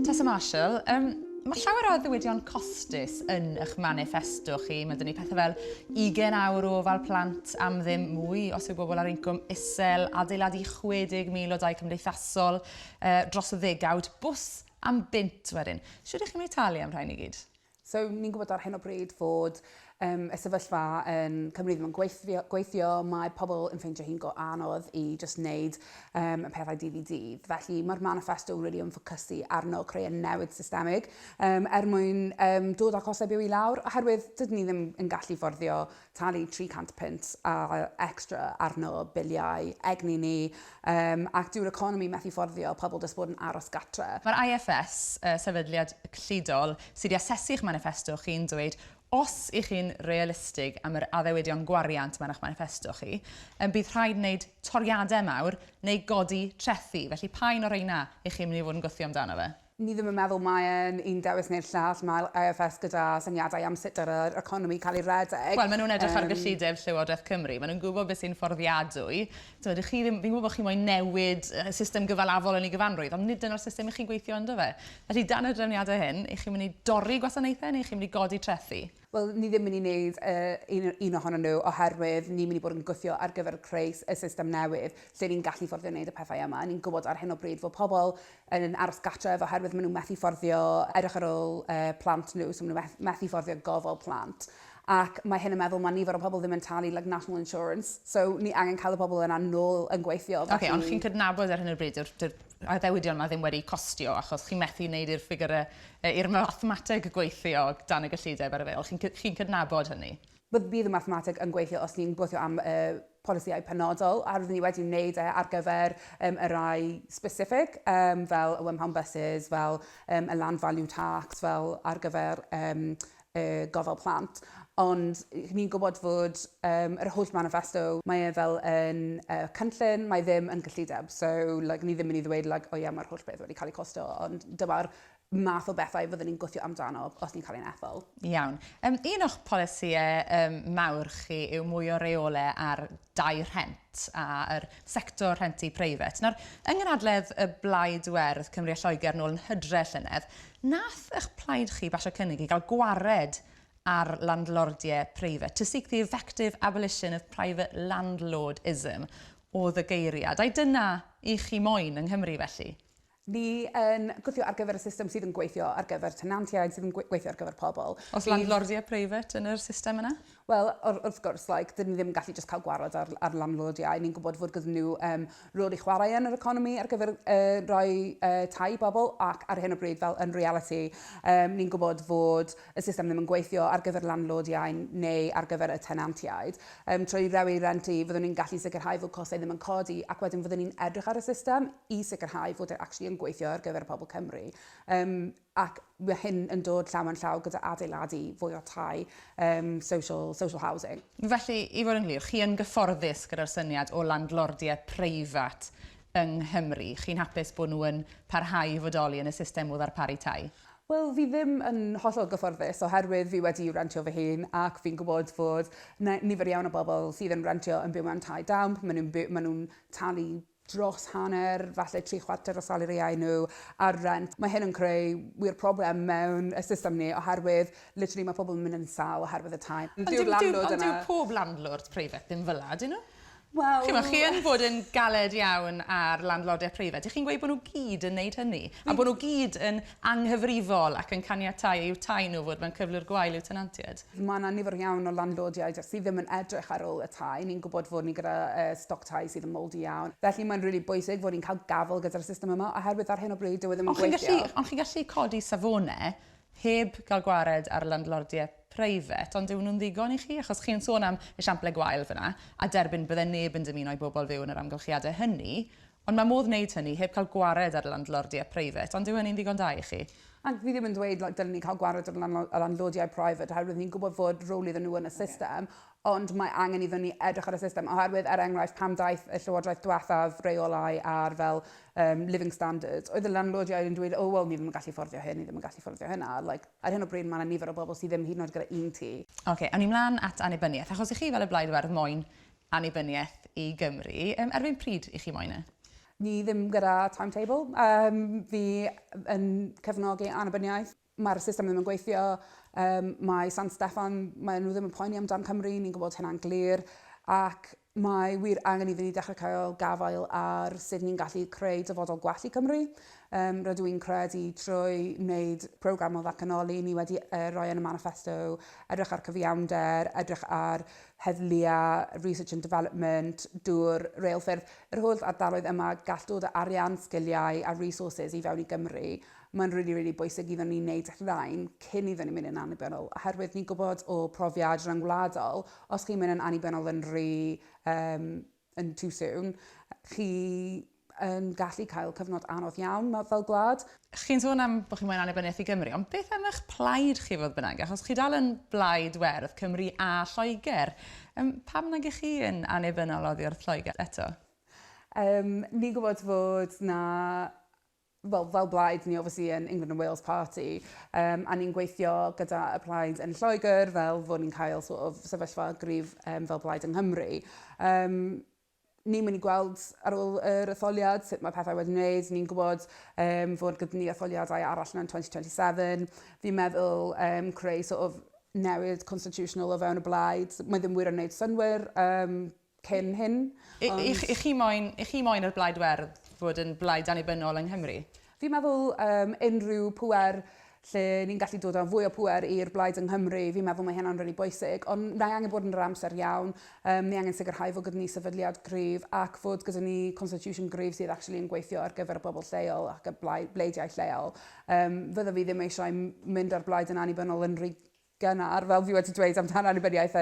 Tessa Marshall, mae llawer o ddiwydion costus yn eich manifesto chi. Mae dyn ni pethau fel €20 o fel plant am ddim mwy os yw bobl ar incwm isel, adeiladu 60,000 o dau cymdeithasol, dros y 10 bws am bint wedyn. Siwr ych chi'n mynd i talu am rhain i gyd? So, ni'n gwybod ar hyn o bryd fod y sefyllfa yn Cymru ddim yn gweithio, mae pobl yn ffeindio hi'n go anodd i just wneud y pethau dydd i dydd. Felly mae'r manifesto really yn ffocysu arno creu y newid systemig mwyn dod â costau byw i lawr, oherwydd dydyn ni ddim yn gallu fforddio talu 300 pint a extra arno biliau, egni ni, ac dyw'r economi methu fforddio pobl dys bod yn aros gatre. Mae'r IFS, sefydliad cyllidol, sydd wedi asesu'ch manifesto chi'n dweud os ych chi'n realistig am yr addewidion gwariant mewn eich manifesto chi, bydd rhaid wneud toriadau mawr neu godi trethu. Felly pa'n o'r reina ych chi'n mynd i fod yn gwythio amdano fe? Ni ddim yn meddwl mae'n un dewis neu'r llall. Mae IFS gyda syniadau am sut yr economi cael ei redeg. Wel, maen nhw'n edrych ar gyllideb Llywodraeth Cymru. Maen nhw'n gwybod beth sy'n fforddiadwy. Fi'n gwybod bod chi moyn newid system gyfalafol yn ei gyfanrwydd, ond nid yna'r system ych chi'n gweithio ynddo fe. Felly, dan y drefniadau hyn, ych chi'n mynd i dorri gwasanaethau neu ych chi'n mynd i godi trethu? Wel, ni ddim yn mynd i wneud un ohonyn nhw oherwydd ni'n mynd i bod yn gwythio ar gyfer creu y system newydd lle ni'n gallu fforddio wneud y pethau yma. Ni'n gwybod ar hyn o bryd fod pobl yn aros gatref oherwydd maen nhw'n methu fforddio edrych ar ôl plant nhw, so maen nhw'n methu fforddio gofal plant. Ac mae hyn yn meddwl mae nifer o pobl ddim yn talu like national insurance, so ni angen cael y pobl yna nôl yn gweithio. OK, ond chi'n cydnabod ar hyn o bryd, a ddewidion yma ddim wedi costio, achos chi'n methu wneud i'r ffigurau, i'r mathemateg gweithio dan y gyllideb ar y fel. Chi'n cydnabod hynny? Bydd y mathemateg yn gweithio os ni'n gweithio am polisiau penodol, a roeddwn ni wedi wneud ar gyfer y rai specific, fel y wymhawn buses, fel y land value tax, fel ar gyfer gofal plant. Ond ni'n gwybod fod yr holl manifesto, mae e fel yn cynllun, mae ddim yn gyllideb. So, ni ddim yn mynd i ddweud, mae'r holl beth wedi cael ei costo, ond dyma'r math o bethau fyddwn ni'n gwythio amdano os ni'n cael ein ethol. Iawn. Un o'ch polisiau mawr chi yw mwy o reolau ar dau rhent a'r sector rhentu preifat. Nawr, yng nghenhadledd y Blaid Werdd Cymru a Lloegr nôl yn Hydref llynedd, nath eich plaid chi basio cynnig i gael gwared ar landlordiau preifat, to seek the effective abolition of private landlordism oedd y geiriad. A dyna i chi moyn yng Nghymru felly? Ni yn gweithio ar gyfer y system sydd yn gweithio ar gyfer tenantiaid, sydd yn gweithio ar gyfer pobl. Os landlordiau preifat yn yr system yna? Wel, wrth gwrs, dyn ni ddim yn gallu just cael gwarod ar landlordiau. Ni'n gwybod fod gyda nhw rôl i chwarae yn yr economi ar gyfer rhoi tai bobl, ac ar hyn o bryd fel yn reality, ni'n gwybod fod y system ddim yn gweithio ar gyfer landlordiau neu ar gyfer y tenantiaid. Trwy rewi rentu, fyddwn ni'n gallu sicrhau fod costau ddim yn codi, ac wedyn fyddwn ni'n edrych ar y system i sicrhau fod e'n actually yn gweithio ar gyfer y pobl Cymru. Ac mae hyn yn dod llaw yn llaw gyda adeiladu fwy o tai social housing. Felly, i fod yn glir, chi yn gyfforddus gyda'r syniad o landlordiau preifat yng Nghymru? Chi'n hapus bod nhw yn parhau i fodoli yn y system o ddarparu tai? Wel, fi ddim yn hollol gyfforddus oherwydd fi wedi rentio fy hun ac fi'n gwybod fod nifer iawn o bobl sydd yn rentio yn byw mewn tai damp, maen nhw'n talu dros hanner, falle 3/4 o salariau nhw ar rent. Mae hyn yn creu wir problem mewn y system ni oherwydd literally mae pobl yn mynd yn sal oherwydd y tai. Ond dyw pob landlord preifat ddim fel dyn nhw? Well, chi yn bod yn galed iawn ar landlordiau preifat. Chi'n gweud bod nhw gyd yn neud hynny? A bod nhw gyd yn anghyfrifol ac yn caniatáu i'w tai nhw fod mewn cyflwr gwael i'w tenantiaid? Mae yna nifer iawn o landlordiau sydd ddim yn edrych ar ôl y tai. Ni'n gwybod fod ni gyda stoc tai sydd yn moldy iawn. Felly mae'n really bwysig fod ni'n cael gafel gyda'r system yma oherwydd ar hyn o bryd dyw e ddim yn gweithio. Ond chi'n gallu codi safonau heb gael gwared ar landlordiau preifat, ond dyw nhw'n ddigon i chi? Achos chi'n sôn am esiamplau gwael fyna, a derbyn bydde neb yn dymuno i bobl fyw yn yr amgylchiadau hynny, ond mae modd wneud hynny heb cael gwared ar landlordiau preifat, ond dyw hynny'n ddigon da i chi? Ac fi ddim yn dweud dylen ni cael gwared ar landlordiau preifat, oherwydd ni'n gwybod fod rôl iddyn nhw yn y system, ond mae angen iddyn ni edrych ar y system, oherwydd enghraifft pam daeth y Llywodraeth diwethaf reolau ar fel living standards. Oedd y landlordiau yn dweud, wel, ni ddim yn gallu fforddio hyn, ni ddim yn gallu fforddio hynna. Ar hyn o bryd, mae yna nifer o bobl sydd ddim hyd yn oed gyda un tŷ. OK, awn ni mlaen at annibyniaeth. Achos i chi fel y Blaid Werdd moyn annibyniaeth i Gymru, erbyn pryd i chi moyn e? Ni ddim gyda timetable. Fi yn cefnogi annibyniaeth. Mae'r system ddim yn gweithio. Mae San Steffan, maen nhw ddim yn poeni amdan Cymru, ni'n gwybod hynna'n glir. Ac mae wir angen iddyn ni dechrau cael gafael ar sut ni'n gallu creu dyfodol gwell i Cymru. Rydw i'n credu trwy wneud program o ddatganoli, ni wedi roi yn y manifesto, edrych ar cyfiawnder, edrych ar heddlu, research and development, dŵr, reilffyrdd. Yr holl ardaloedd yma gall dod â arian, sgiliau a resources i fewn i Gymru. Mae'n really bwysig iddyn ni'n neud rhain cyn iddyn ni'n mynd yn annibynnol. Oherwydd ni'n gwybod o profiad rhyngwladol, os chi'n mynd yn annibynnol yn too soon, chi yn gallu cael cyfnod anodd iawn fel gwlad. Chi'n sôn am bod chi'n mwyn annibyniaeth i Gymru, ond beth am eich plaid chi fod bynnag? Achos chi dal yn blaid werdd Cymru a Lloegr. Pam nag ych chi yn annibynnol oddi'r Lloegr eto? Ni'n gwybod fod na fel blaid ni obviously yn England and Wales Party a ni'n gweithio gyda y blaid yn Lloegr fel fod ni'n cael sefyllfa gryf fel blaid yng Nghymru. Ni'n mynd i gweld ar ôl yr etholiad sut mae pethau wedi wneud. Ni'n gwybod fod gyda ni etholiadau arall yn 2027. Fi'n meddwl creu newid constitutional o fewn y blaid. Mae ddim wir yn gwneud synwyr cyn hyn. I chi moyn yr blaid werdd fod yn blaid annibynnol yng Nghymru? Fi'n meddwl unrhyw pŵer lle ni'n gallu dod â fwy o pŵer i'r blaid yng Nghymru, fi'n meddwl mae hynna'n really bwysig, ond mae angen bod yn yr amser iawn, ni angen sicrhau fod gyda ni sefydliad gryf ac fod gyda ni constitution gryf sydd actually yn gweithio ar gyfer y bobl lleol ac y bleidiau lleol. Fydda fi ddim eisiau mynd ar blaid yn annibynnol yn rhy gynnar, fel fi wedi dweud amdano annibyniaeth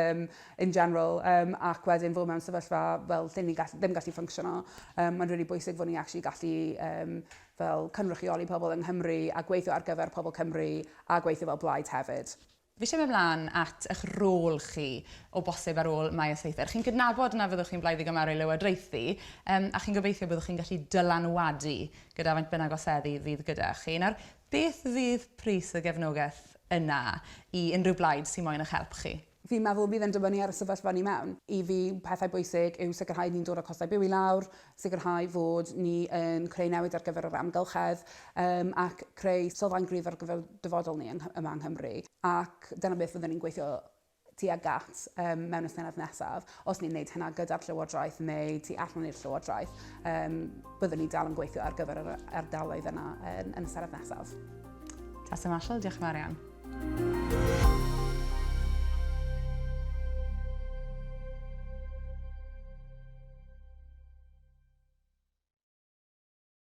in general, ac wedyn fod mewn sefyllfa fel lle ni ddim gallu ffungsiyno. Mae'n really bwysig fod ni actually gallu fel cynrychioli pobl yng Nghymru a gweithio ar gyfer pobl Cymru a gweithio fel blaid hefyd. Fi eisiau mynd mlaen at eich rôl chi o bosib ar ôl Maes Eithir. Chi'n gydnabod na fyddwch chi'n blaid i Gymru lywodraethu a chi'n gobeithio byddwch chi'n gallu dylanwadu gyda faint bynnag oseddi fydd gyda chi. Nawr, beth fydd pris y gefnogaeth yna i unrhyw blaid sy'n moyn eich help chi? Fi'n meddwl bydd yn dibynnu ar y sefyllfa ni mewn. I fi, pethau bwysig yw sicrhau ni'n dod â costau byw i lawr, sicrhau fod ni yn creu newid ar gyfer yr amgylchedd ac creu sylfaen gryf ar gyfer dyfodol ni yma yng Nghymru. Ac dyna beth fyddwn ni'n gweithio tuag at mewn y Senedd nesaf. Os ni'n gwneud hynna gyda'r Llywodraeth neu tu allan i'r Llywodraeth, byddwn ni dal yn gweithio ar gyfer yr ardaloedd yna yn y Senedd nesaf. Tessa Marshall, diolch yn fawr iawn.